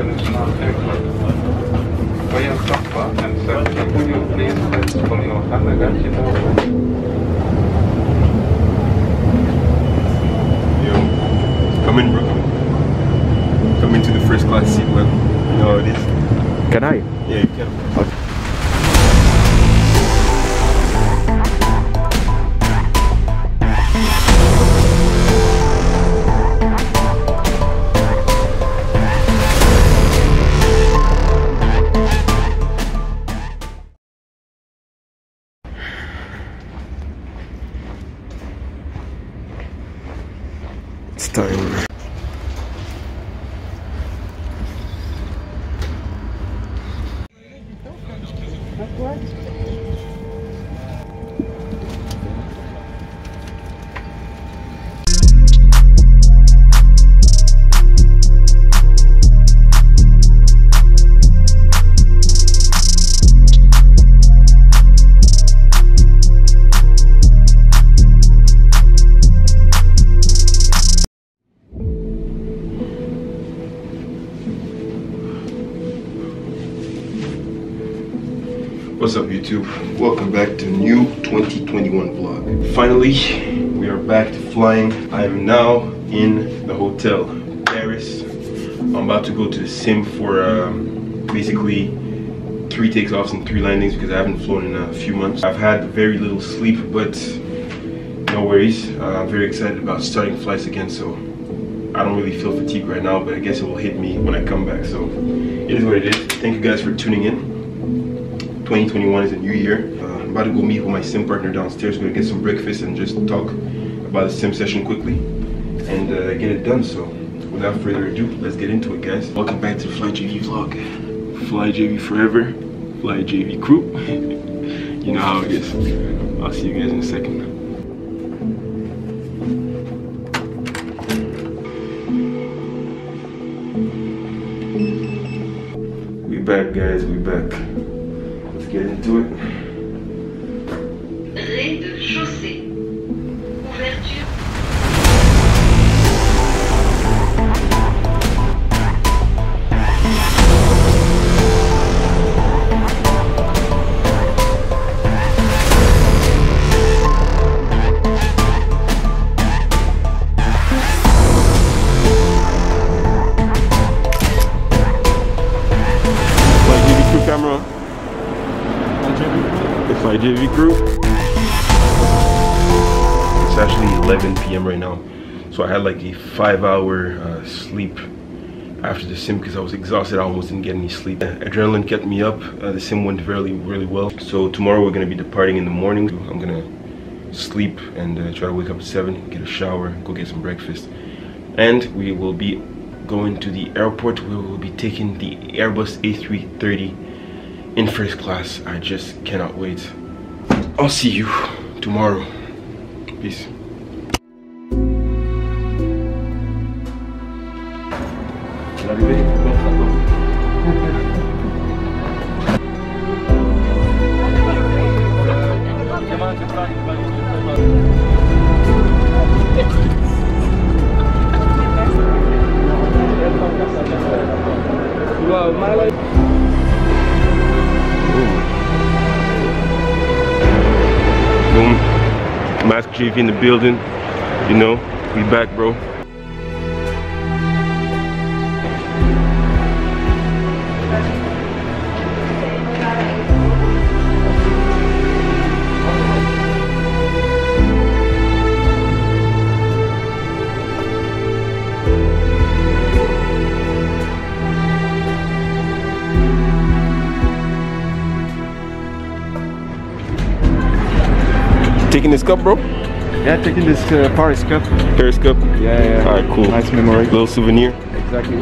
international airport. For your comfort and safety, would you please from your hand luggage in the Yo, come in, bro. Come into the first class seat, man. You know how it is. Can I? Yeah, you can. Okay. It's time. What's up, YouTube? Welcome back to a new 2021 vlog. Finally, we are back to flying. I am now in the hotel, Paris. I'm about to go to the sim for basically 3 takeoffs and 3 landings because I haven't flown in a few months. I've had very little sleep, but no worries. I'm very excited about starting flights again, so I don't really feel fatigued right now, but I guess it will hit me when I come back. So it is what it is. Thank you guys for tuning in. 2021 is a new year. I'm about to go meet with my sim partner downstairs. We're gonna get some breakfast and just talk about the sim session quickly and get it done. So without further ado, let's get into it, guys. Welcome back to the FlyJV vlog. FlyJV Forever, FlyJV crew. You know how it is. I'll see you guys in a second. We back, guys, we back. Let's get into it. Rez-de-chaussée. Ouverture. FlyJV crew camera. The FlyJV crew. It's actually 11 p.m. right now, so I had like a 5-hour sleep after the sim because I was exhausted. I almost didn't get any sleep. Adrenaline kept me up. The sim went really well. So tomorrow we're gonna be departing in the morning. I'm gonna sleep and try to wake up at 7, get a shower, go get some breakfast, and we will be going to the airport where we will be taking the Airbus A330 in first class. I just cannot wait. I'll see you tomorrow. Peace. Boom. Mask JV in the building. You know, we back, bro. Taking this cup, bro? Yeah, taking this Paris Cup. Paris Cup? Yeah. Alright, cool. Nice memory. Little souvenir. Exactly.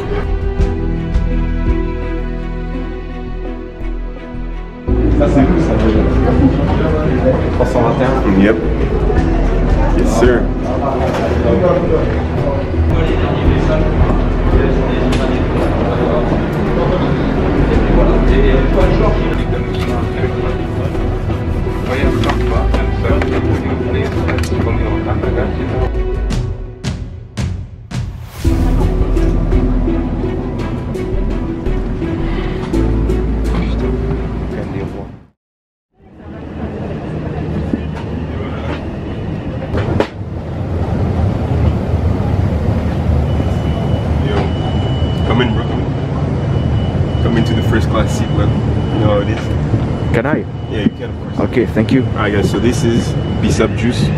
Yep. Yes, sir. For your comfort and safety, would you please from your hand luggage in the in, bro. Come into the first class seat, man. You know how it is. Can I? Yeah, you can, of course. Okay, thank you. Alright guys, so this is Bissap juice.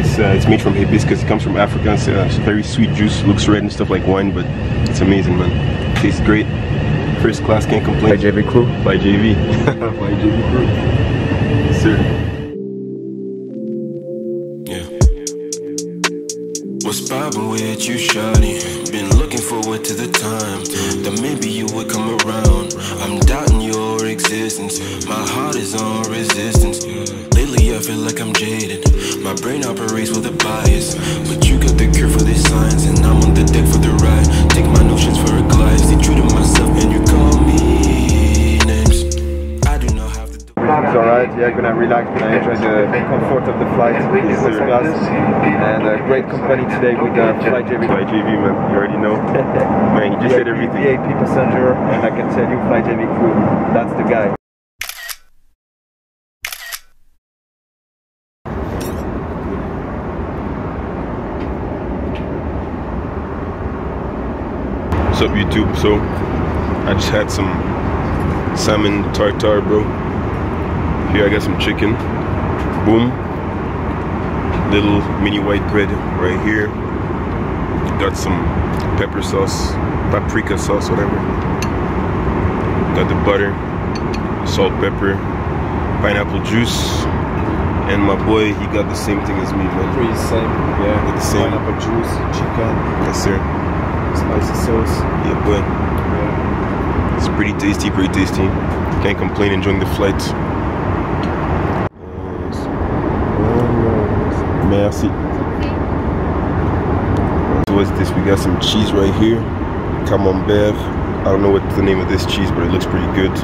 It's made from hibiscus. It comes from Africa. It's a very sweet juice. Looks red and stuff like wine, but it's amazing, man. Tastes great. First class, can't complain. FlyJV crew. FlyJV. FlyJV crew. Yes, sir. Yeah. What's poppin' with you, shawty? Been looking forward to the time that maybe you would come around. I'm doubting your existence. My heart is on resistance. Lately I feel like I'm jaded. My brain operates with a bias, but you got the cure for these signs, and I'm on the deck for the ride. Take my notions for a glide. Stay true to myself, and you call me names. I do not have to do. Everything's alright, yeah, gonna relax, gonna enjoy the comfort of the flight, business class, and a great company today with FlyJV. FlyJV, man. You already know. Man, you just said everything. VIP passenger, and I can tell you, FlyJV crew, that's the guy. What's up, YouTube? So I just had some salmon tartare, bro. Here I got some chicken. Boom. Little mini white bread right here. Got some pepper sauce, paprika sauce, whatever. Got the butter, salt, pepper, pineapple juice, and my boy, he got the same thing as me, man. Pretty same, yeah. Got the same. Pineapple juice, chicken, Yes, sir. spicy sauce. Yeah, boy. Yeah. It's pretty tasty, pretty tasty. Can't complain, enjoying the flight. Merci. So what's this? We got some cheese right here. Camembert. I don't know what the name of this cheese, but it looks pretty good.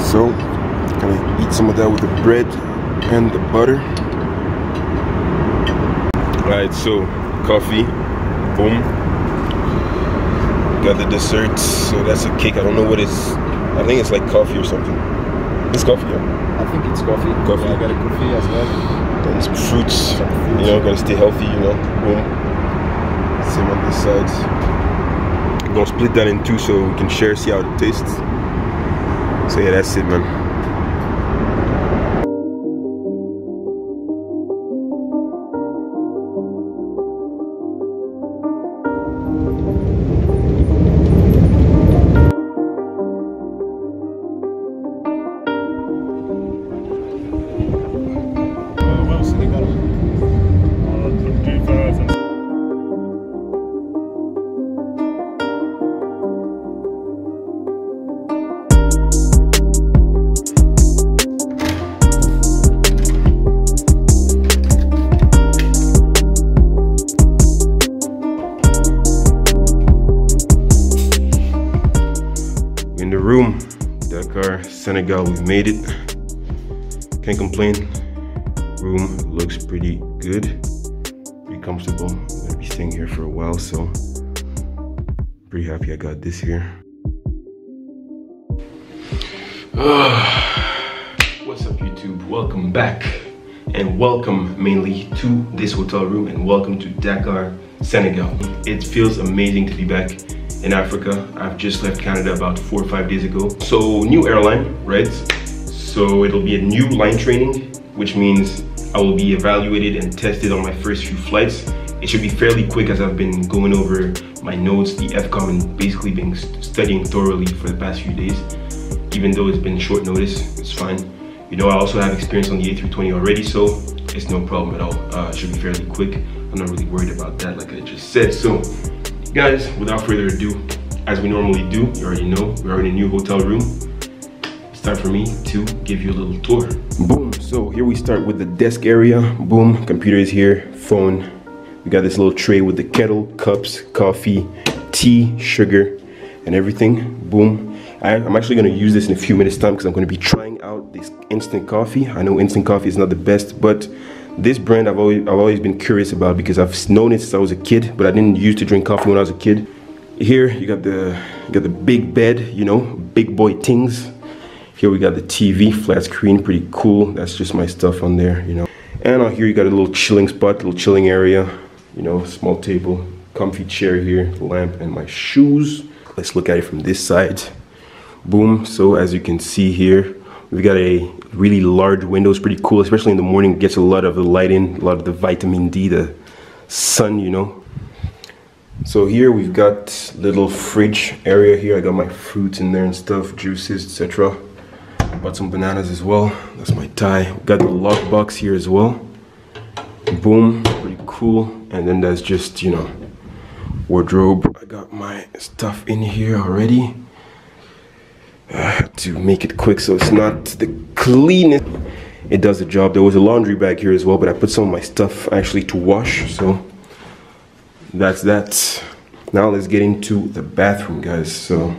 So, gonna eat some of that with the bread and the butter. Alright, so coffee. Boom. Got the desserts. So that's a cake. I don't know what it's. I think it's like coffee or something. It's coffee, yeah? I think it's coffee. Coffee. Yeah, I got a coffee as well. And some fruits, you know, gotta stay healthy, you know. Boom. Same on this side. I'm gonna split that in two so we can share, see how it tastes. So yeah, that's it, man. In the room, Dakar, Senegal, we've made it. Can't complain. Room looks pretty good, pretty comfortable. I'm gonna be staying here for a while, so pretty happy I got this here. What's up, YouTube? Welcome back, and welcome mainly to this hotel room, and welcome to Dakar, Senegal. It feels amazing to be back in Africa. I've just left Canada about 4 or 5 days ago. So new airline, right? So it'll be a new line training, which means I will be evaluated and tested on my first few flights. It should be fairly quick as I've been going over my notes, the FCOM, and basically been studying thoroughly for the past few days. Even though it's been short notice, it's fine. You know, I also have experience on the A320 already, so it's no problem at all. It should be fairly quick. I'm not really worried about that, like I just said. So guys, without further ado, as we normally do, you already know, we're in a new hotel room. It's time for me to give you a little tour. Boom, so here we start with the desk area. Boom, computer is here, phone. We got this little tray with the kettle, cups, coffee, tea, sugar, and everything. Boom. I'm actually gonna use this in a few minutes time because I'm gonna be trying out this instant coffee. I know instant coffee is not the best, but this brand I've always been curious about because I've known it since I was a kid, but I didn't used to drink coffee when I was a kid. Here you got the big bed, you know, big boy things. Here we got the TV, flat screen, pretty cool. That's just my stuff on there, you know. And on here you got a little chilling spot, little chilling area, you know, small table, comfy chair here, lamp, and my shoes. Let's look at it from this side. Boom. So as you can see here, we've got a really large window. It's pretty cool, especially in the morning. It gets a lot of the light in, a lot of the vitamin D, the sun, you know. So here we've got little fridge area here. I got my fruits in there and stuff, juices, etc. Bought some bananas as well. That's my tie. Got the lock box here as well. Boom, pretty cool. And then that's just, you know, wardrobe. I got my stuff in here already. I had to make it quick so it's not the cleanest. It does the job. There was a laundry bag here as well, but I put some of my stuff actually to wash, so that's that. Now let's get into the bathroom, guys. So,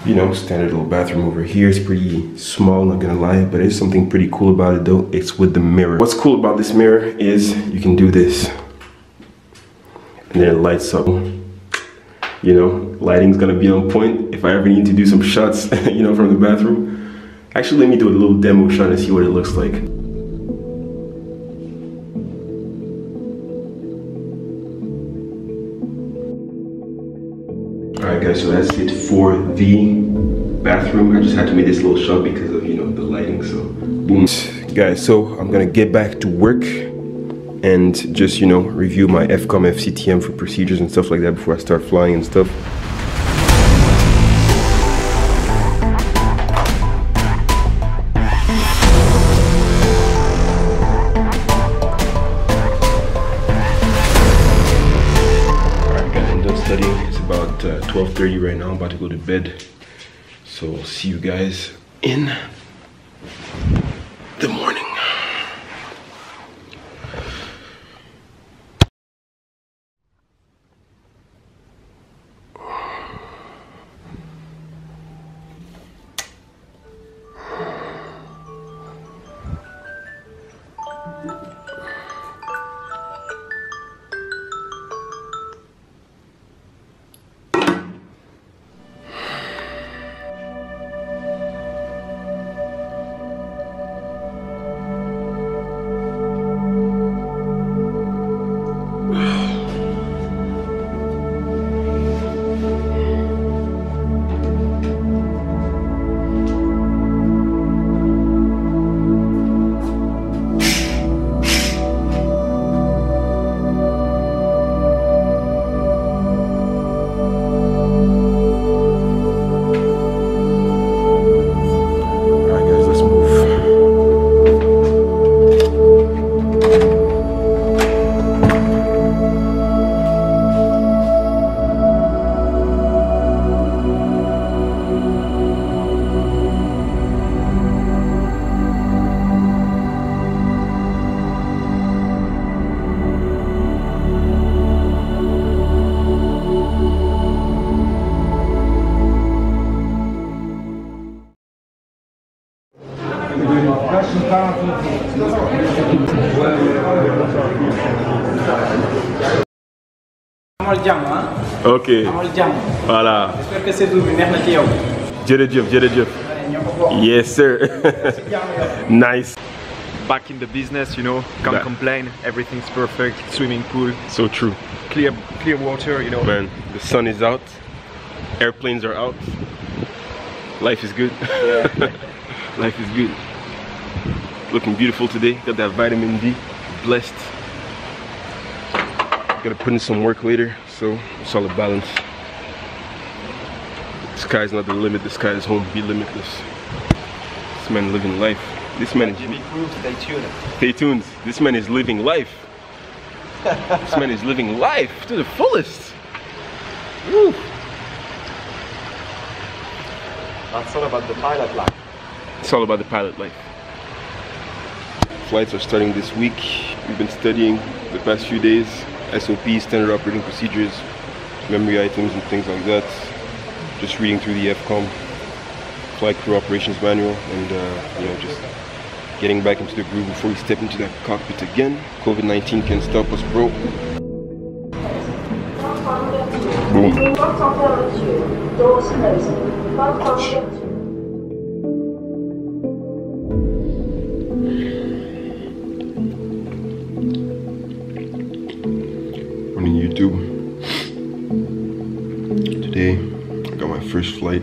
you know, standard little bathroom over here. It's pretty small, not gonna lie, but there's something pretty cool about it though. It's with the mirror. What's cool about this mirror is you can do this and then it lights up. You know, lighting's gonna be on point if I ever need to do some shots, you know, from the bathroom. Actually, let me do a little demo shot and see what it looks like. Alright guys, so that's it for the bathroom. I just had to make this little shot because of, you know, the lighting, so boom. Guys, so I'm gonna get back to work and just, you know, review my FCOM FCTM for procedures and stuff like that before I start flying and stuff. Alright guys, I'm done studying. It's about 12:30 right now. I'm about to go to bed. So I'll see you guys in the morning. Ok. Voilà. J'espère que c'est tout. Merci à vous. Jërëjëf. Yes, sir. Nice. Back in the business, you know, can't complain. Everything's perfect. Swimming pool. So true. Clear water, you know. Man, the sun is out. Airplanes are out. Life is good. Yeah. Life is good. Looking beautiful today. Got that vitamin D. Blessed. Gotta put in some work later, so it's all a balance. The sky's not the limit, the sky is home. Be limitless. This man living life. This man is... Stay tuned. Stay tuned. This man is living life. This man is living life to the fullest. Woo. That's all about the pilot life. It's all about the pilot life. Flights are starting this week. We've been studying the past few days. SOPs, standard operating procedures, memory items and things like that. Just reading through the FCOM flight crew operations manual and you know, just getting back into the groove before we step into that cockpit again. COVID-19 can't stop us, bro. Boom. YouTube. day. I got my first flight.